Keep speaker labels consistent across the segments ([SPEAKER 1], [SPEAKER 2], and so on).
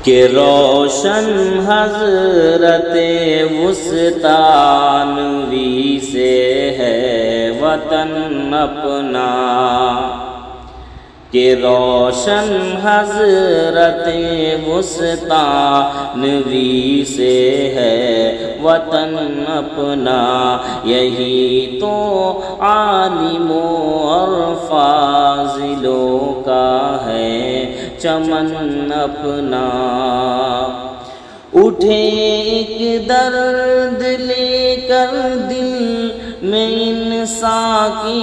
[SPEAKER 1] کہ روشن حضرت وسطیٰ نوی سے ہے وطن اپنا، کہ روشن حضرت وسطیٰ نوی سے ہے وطن اپنا، یہی تو عالموں اور فاضلوں کا ہے چمن اپنا۔ اٹھے ایک درد لے کر دل میں انسان کی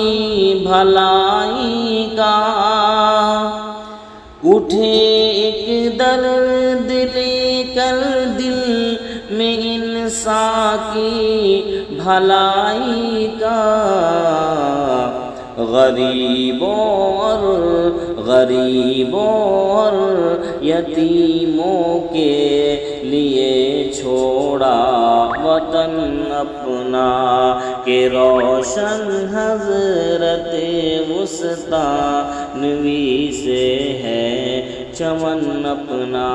[SPEAKER 1] بھلائی کا، اٹھے ایک درد لے کر دل میں انسان کی بھلائی کا، غریبوں اور یتیموں کے لیے چھوڑا وطن اپنا، کہ روشن حضرت وسطیٰ نوی سے ہے چمن اپنا۔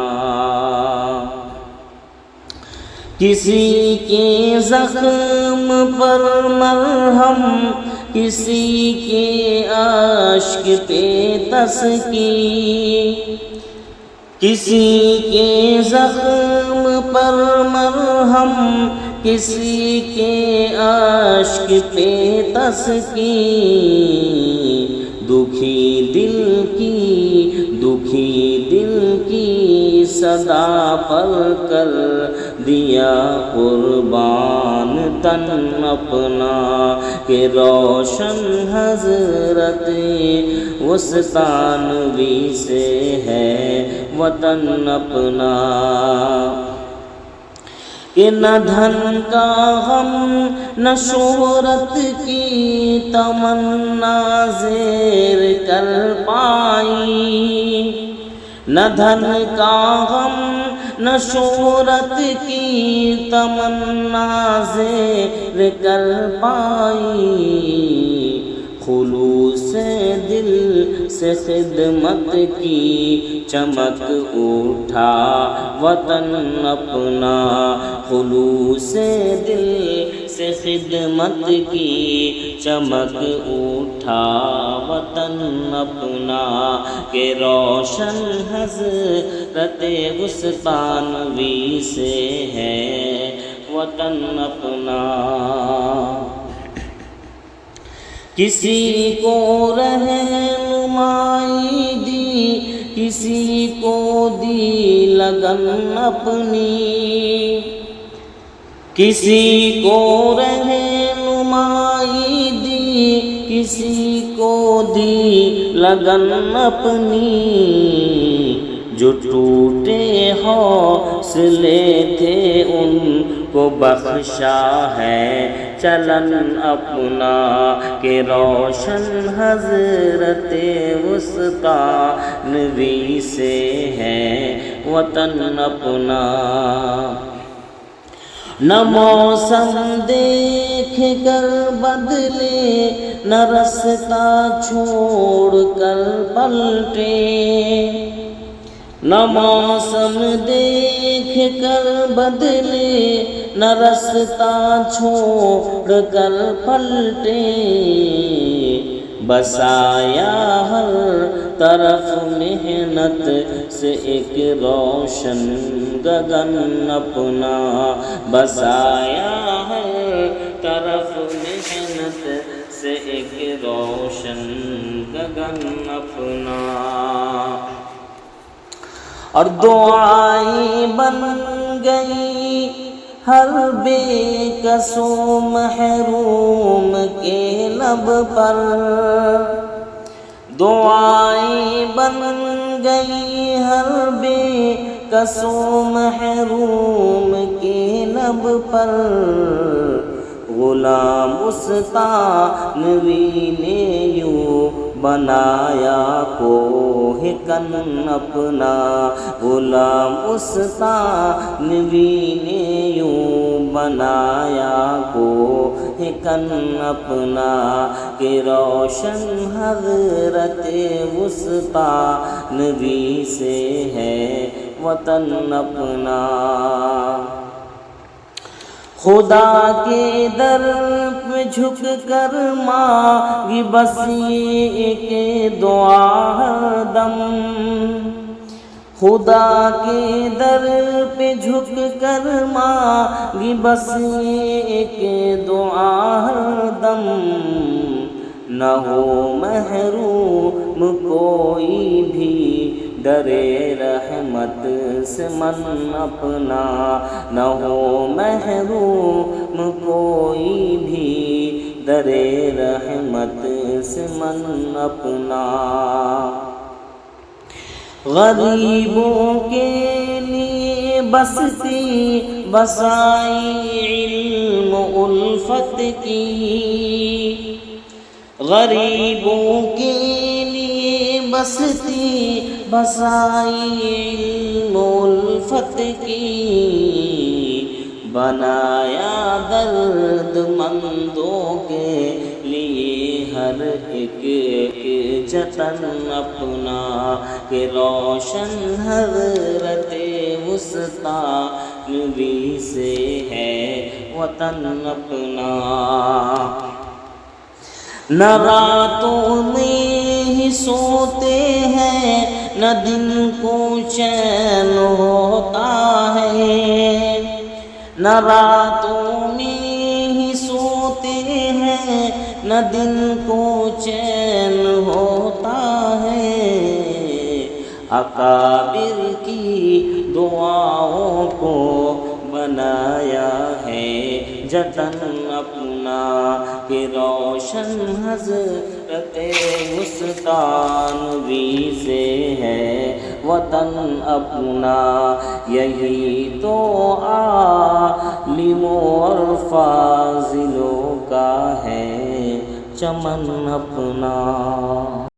[SPEAKER 1] کسی کے زخم پر مرہم، کسی کے اشک پہ تسکی، کسی کے زخم پر مرہم، کسی کے اشک پہ تسکی، دکھی دل کی صدا پر کر دیا قربان تن اپنا، کہ روشن حضرت وسطیٰ نوی سے ہے وطن اپنا، کہ نہ دھن کا غم نہ شہرت کی تمنا زیر کر پائی، نہ دھن کا غم نہ شہرت کی تمنا زیر کر پائی، خلوص دل سے خدمت کی چمک اٹھا وطن اپنا، خلوص دل سے خدمت کی چمک اٹھا وطن اپنا، کہ روشن حضرت وسطیٰ نوی سے ہے وطن اپنا۔ کسی کو رہنمائی دی، کسی کو دی لگن اپنی، کسی کو رہنمائی دی، کسی کو دی لگن اپنی، جو ٹوٹے حوصلے تھے ان کو بخشا ہے چلن اپنا، کہ روشن حضرت وسطیٰ نوی سے ہے وطن اپنا۔ نہ موسم دیکھ کر بدلے، نہ رستہ چھوڑ کر پلٹے، نہ موسم دیکھ کر بدلے، نہ رستہ چھوڑ کر پلٹے، بسایا ہر طرف محنت سے ایک روشن گگن اپنا، بسایا ہر طرف محنت سے ایک روشن گگن اپنا، اور دعائیں بن گئی ہر بے کس و محروم کے لب پر، دعائیں بن گئی ہر بے کس و محروم کے لب پر، غلام وسطیٰ نوی نے یوں بنایا کوہ کن اپنا، غلام وسطیٰ نوی نے یوں بنایا کوہ کن اپنا، کہ روشن حضرت وسطیٰ نوی سے ہے وطن اپنا۔ خدا کے در پہ جھک کر مانگی بس یہ ایک دعا ہر دم، خدا کے در پہ جھک کر مانگی بس یہ ایک دعا ہر دم، نہ ہو محروم کوئی بھی درے رحمت سے من اپنا، نہ ہو محروم کوئی بھی درے رحمت سے من اپنا۔ غریبوں کے لیے بستی بسائی علم الفت کی، غریبوں کے لیے بستی بسائی علم الفت کی، بنایا درد مندوں کے لیے ہر ایک جتن اپنا، کہ روشن حضرت وسطیٰ نبی سے ہے وطن اپنا۔ نہ راتوں میں ہی سوتے ہیں نہ دن کو چین ہوتا ہے، نہ راتوں میں ہی سوتے ہیں نہ دن کو چین ہوتا ہے، اکابر کی دعاؤں کو بنایا ہے جتن اپنا، کہ روشن حضرت وسطیٰ نبی سے ہے وطن اپنا، یہی تو عالموں اور فاضلوں کا ہے چمن اپنا۔